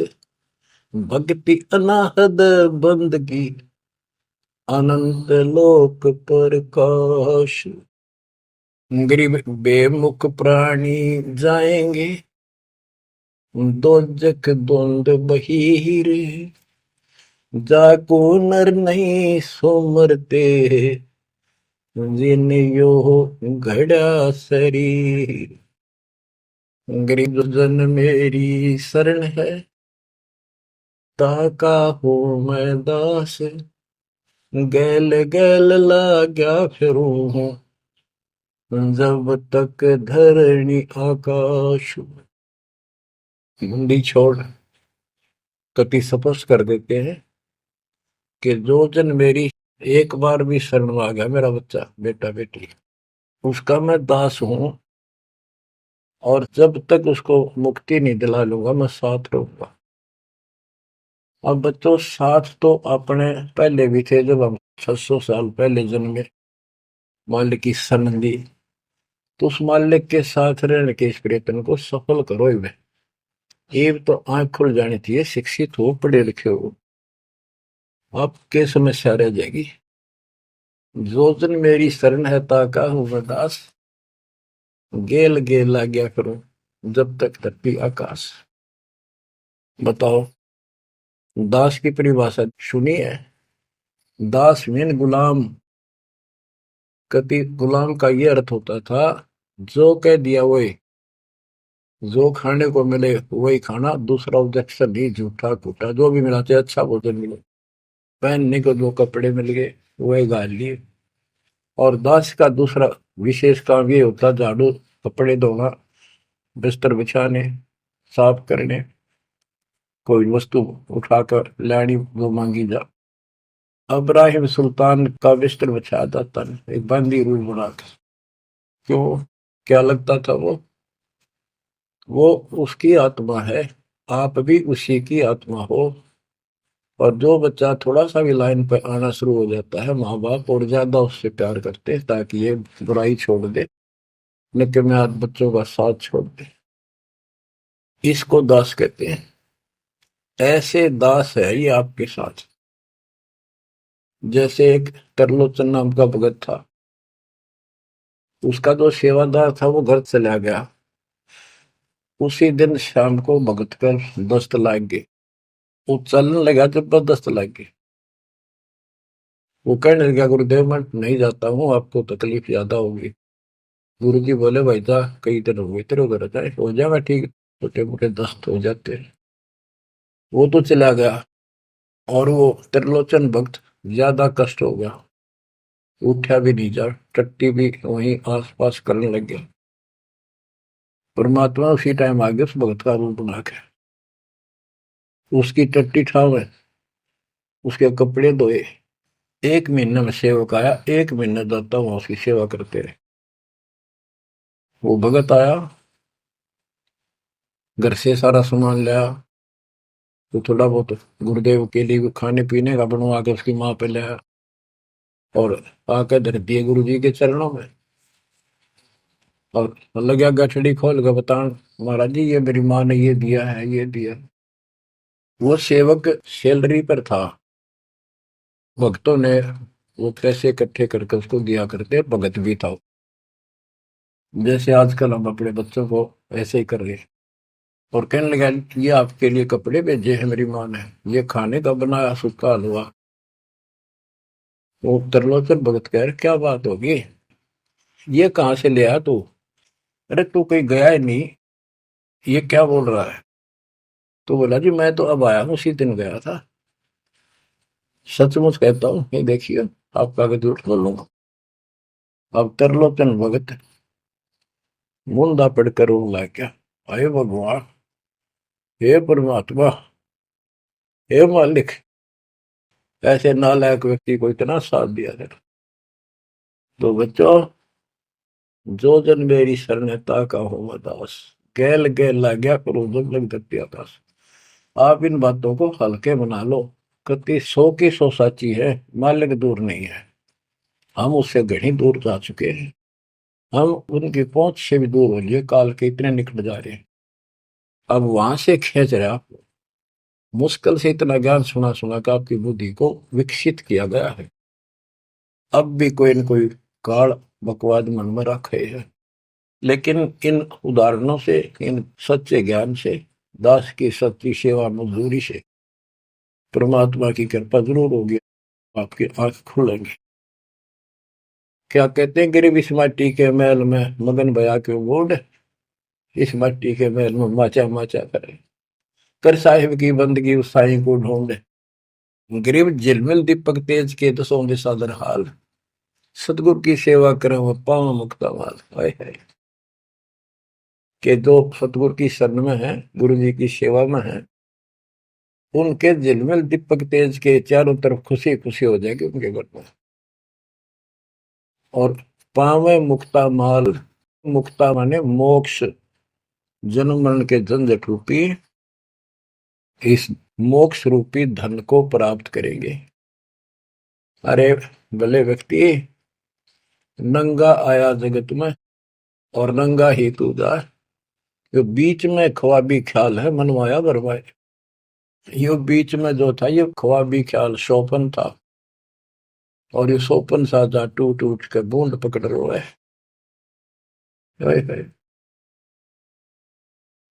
भक्ति अनाहद बंदगी, अनंत लोक प्रकाश। गरीब बेमुख प्राणी जाएंगे, दोजक द्वंद बहीर, जाको नर नहीं सो मरते, जिन यो घड़ा शरीर। गरीब जन मेरी शरण है, ताका हूँ मैं दास, गैल गैल लाग्या फिरूं हूँ, जब तक धरणी आकाश। मुंडी छोड़ कति स्पष्ट कर देते हैं कि जो जन मेरी एक बार भी शरण में आ गया, मेरा बच्चा बेटा बेटी, उसका मैं दास हूं, और जब तक उसको मुक्ति नहीं दिला लूंगा मैं साथ रहूंगा। अब बच्चों साथ तो अपने पहले भी थे, जब हम 600 साल पहले जन्मे, मालिक की शरण दी, तो उस मालिक के साथ रहने के इस प्रयत्न को सफल करो ही। एक तो आंख खुल जानी चाहिए, शिक्षित हो, पढ़े लिखे हो, आपके समस्या रह जाएगी। जो जन मेरी शरण है, ताका हूं मैं दास, गेल गेल आ गया करूं, जब तक धरती आकाश। बताओ, दास की परिभाषा सुनी है? दास मीन गुलाम। कभी गुलाम का ये अर्थ होता था, जो कह दिया वही, जो खाने को मिले वही खाना, दूसरा ऑब्जेक्शन नहीं, झूठा फूटा जो भी मिला, चाहे अच्छा भोजन मिले, पहनने को जो कपड़े मिल गए वही गाल लिए। और दास का दूसरा विशेष काम ये होता, झाड़ू, कपड़े धोना, बिस्तर बिछाने, साफ करने, कोई वस्तु उठाकर लानी वो मांगी जा। अब्राहिम सुल्तान का बिस्तर बिछाया जाता है एक बंदी रूम बना के। क्यों? क्या लगता था वो उसकी आत्मा है, आप भी उसी की आत्मा हो। और जो बच्चा थोड़ा सा भी लाइन पर आना शुरू हो जाता है, माँ बाप और ज्यादा उससे प्यार करते हैं ताकि ये बुराई छोड़ दे, लेकिन मैं आज बच्चों का साथ छोड़ दे। इसको दास कहते हैं। ऐसे दास है ये आपके साथ। जैसे एक तरलोचन नाम का भगत था, उसका जो सेवादार था वो घर चला गया। उसी दिन शाम को भगत पर दस्त लाग गई, वो चलने लगा, जबरदस्त लग गई। वो कहने लगा, गुरुदेव मैं नहीं जाता हूँ, आपको तकलीफ ज्यादा होगी। गुरु जी बोले, भाई जा, कई दिन हो गए तेरे उधर, जाए हो जाएगा ठीक, छोटे मोटे दस्त हो जाते हैं। वो तो चला गया, और वो त्रिलोचन भक्त ज्यादा कष्ट हो गया, उठा भी नहीं जा, टट्टी भी वहीं आस पास करने लग गया। परमात्मा उसी टाइम आ गया उस भगत का रूप बना के, उसकी टट्टी ठावे, उसके कपड़े धोए। एक महीने में सेवक आया, एक महीने दाता वहां उसकी सेवा करते रहे। वो भगत आया, घर से सारा सामान लाया, तो थोड़ा बहुत गुरुदेव के लिए खाने पीने का बनवा के उसकी माँ पे लाया, और आकर धर दिए गुरु जी के चरणों में। और लगा गठड़ी खोल के बतान, महाराज जी ये मेरी माँ ने ये दिया है, ये दिया। वो सेवक सैलरी पर था, भक्तों ने वो पैसे इकट्ठे करके उसको दिया करते, भगत भी था। जैसे आजकल हम अपने बच्चों को ऐसे ही कर रहे। और कहने लगा, ये आपके लिए कपड़े भेजे हैं मेरी माँ ने, ये खाने का बनाया सूखा हलवा। वो त्रिलोचन भगत कह रहे, क्या बात होगी, ये कहाँ से ले आया तू? अरे तू कहीं गया ही नहीं, ये क्या बोल रहा है? तो बोला, जी मैं तो अब आया हूँ, उसी दिन गया था। सचमुच कहता हूँ, ये देखिए, आपका आगे झूठ बोलूंगा। अब त्रिलोचन भगत मुंदा पड़कर रो लग गया, अरे भगवान, हे परमात्मा, हे मालिक, ऐसे नालायक व्यक्ति को इतना साथ दिया है। तो बच्चों, जो जन मेरी शरणता का हो दास, गैल गैल ला गया करो, जब लग धरती आकाश। आप इन बातों को हल्के बना लो, कति 100 की 100 साची है, मालिक दूर नहीं है, हम उससे घनी दूर जा चुके हैं। हम उनकी पहुंच से भी दूर हो लिए, काल के इतने निकट जा रहे हैं। अब वहां से खींच रहे आप, मुश्किल से इतना ज्ञान सुना सुना कर आपकी बुद्धि को विकसित किया गया है। अब भी कोई न कोई काल बकवाद मन में रखे है, लेकिन इन उदाहरणों से, इन सच्चे ज्ञान से, दास की सच्ची सेवा मजदूरी से परमात्मा की कृपा जरूर होगी, आपकी आंख खुलेंगी। क्या कहते हैं, गिरवी इस माटी के महल में मगन भया क्यों बूढ़, इस मिट्टी के महल में माचा माचा करे, कर साहिब की बंदगी उस साईं को ढूंढे, गरीब झिलमिल दीपक तेज के दसों दिशा दर हाल, सतगुरु की सेवा करें वो पावन मुक्ता माल। हाय हाय, के जो सतगुरु की शरण में है, गुरु जी की सेवा में है, उनके झिलमिल दीपक तेज के चारों तरफ खुशी खुशी हो जाएगी उनके घर में। और पावे मुक्ता माल, मुक्ता माने मोक्ष, जन्म मरण के झंझट रूपी इस मोक्ष रूपी धन को प्राप्त करेंगे। अरे भले व्यक्ति, नंगा आया जगत में और नंगा ही तू जा, यो बीच में ख्वाबी ख्याल है मनवाया बरवाए। यो बीच में जो था ये ख्वाबी ख्याल शोपन था, और ये शोपन साजा टूट टूट के बूंद पकड़ रहा है।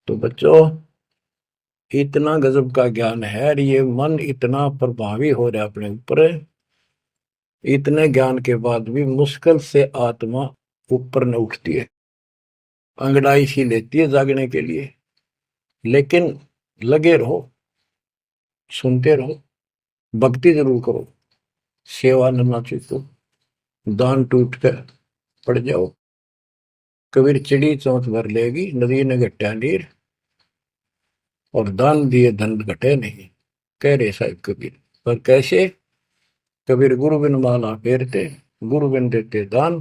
तो बच्चों, इतना गजब का ज्ञान है, और ये मन इतना प्रभावी हो रहा है अपने ऊपर, इतने ज्ञान के बाद भी मुश्किल से आत्मा ऊपर न उठती है, अंगड़ाई सी लेती है जागने के लिए। लेकिन लगे रहो, सुनते रहो, भक्ति जरूर करो, सेवा न चूको, दान टूट कर पड़ जाओ, कबीर चिड़ी चौंच भर लेगी नदी ने घटा नीर, और दान दिए धन घटे नहीं, कह रहे साहिब कबीर। पर कैसे? कबीर गुरु बिन माला फेरते, गुरु बिन देते दान,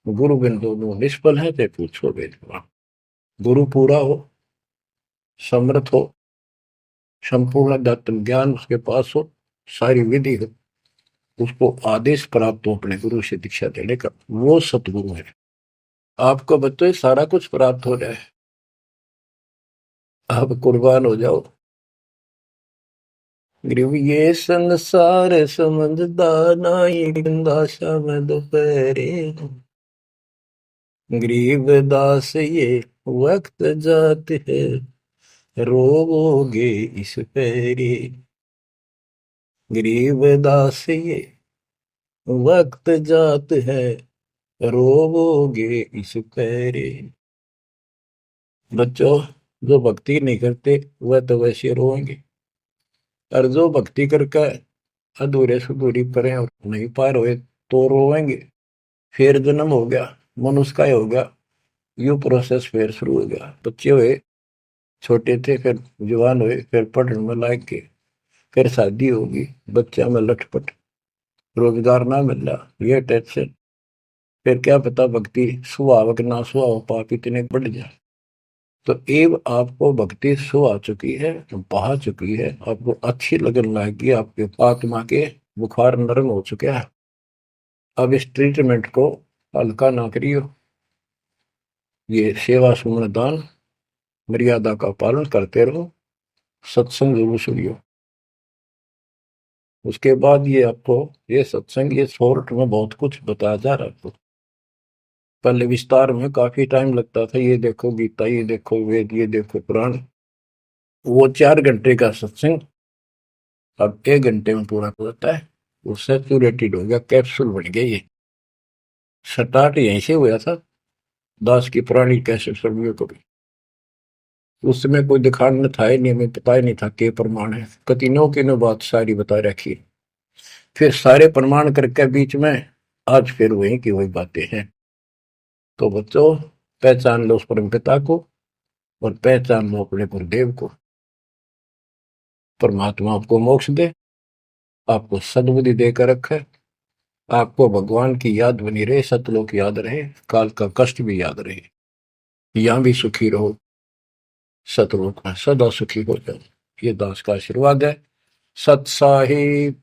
गुरु बिन दोनों निष्फल है, ते पूछो वेदवान। गुरु पूरा हो, समर्थ हो, संपूर्ण अध्यात्म ज्ञान उसके पास हो, सारी विधि हो, उसको आदेश प्राप्त हो अपने गुरु से दीक्षा देने का, वो सतगुरु है। आपको बच्चों सारा कुछ प्राप्त हो जाए, आप कुर्बान हो जाओ। गरीब ये संसार समझदा नाई, दासा में दोपहरे, गरीब दास ये वक्त जात है, रोवोगे इस पैरी, गरीब दास ये वक्त जात है, रोवोगे इस पैरी। बच्चों, जो भक्ति नहीं करते वह तो वैसे रोएंगे, और जो भक्ति करके अधूरे सुधूरी परे और नहीं पार हुए तो रोएंगे। फिर जन्म हो गया, मनुष्य का ही हो गया, यू प्रोसेस फिर शुरू हो गया। बच्चे हुए, छोटे थे, फिर जवान हुए, फिर पढ़ने में लायक के, फिर शादी होगी, बच्चा में लटपट, रोजगार ना मिल रहा, ये टेंशन, फिर क्या पता भक्ति स्वभाव ना स्वभाव पाप इतने बढ़ जाए। तो एव आपको भक्ति सो आ चुकी है, बहा चुकी है, आपको अच्छी लगन लगी, आपके आत्मा के बुखार नरम हो चुके हैं। अब इस ट्रीटमेंट को हल्का ना करियो, ये सेवा सुमन दान मर्यादा का पालन करते रहो, सत्संग जरूर सुनियो। उसके बाद ये आपको ये सत्संग, ये शॉर्ट में बहुत कुछ बताया जा रहा है आपको। पहले विस्तार में काफी टाइम लगता था, ये देखो गीता, ये देखो वेद, ये देखो पुराण, वो 4 घंटे का सत्संग अब 1 घंटे में पूरा हो जाता है। वो सैचुरेटेड हो गया, कैप्सूल बन गया। ये स्टार्ट यहीं से हुआ था, दास की पुरानी कैसेट सर्वियों को भी। उस समय कोई दिखाने था ही नहीं, हमें पता ही नहीं था के प्रमाण है, कतिनों की नो बात सारी बता रखी, फिर सारे प्रमाण करके बीच में आज फिर वही की वही बातें हैं। तो बच्चों, पहचान लो उस परम पिता को, और पहचान लो अपने गुरुदेव को। परमात्मा आपको मोक्ष दे, आपको सद्बुद्धि देकर रखे, आपको भगवान की याद बनी रहे, सतलोक याद रहे, काल का कष्ट भी याद रहे, यहां भी सुखी रहो, सतलोक में सदा सुखी हो जाओ। ये दास का आशीर्वाद है। सत साहिब।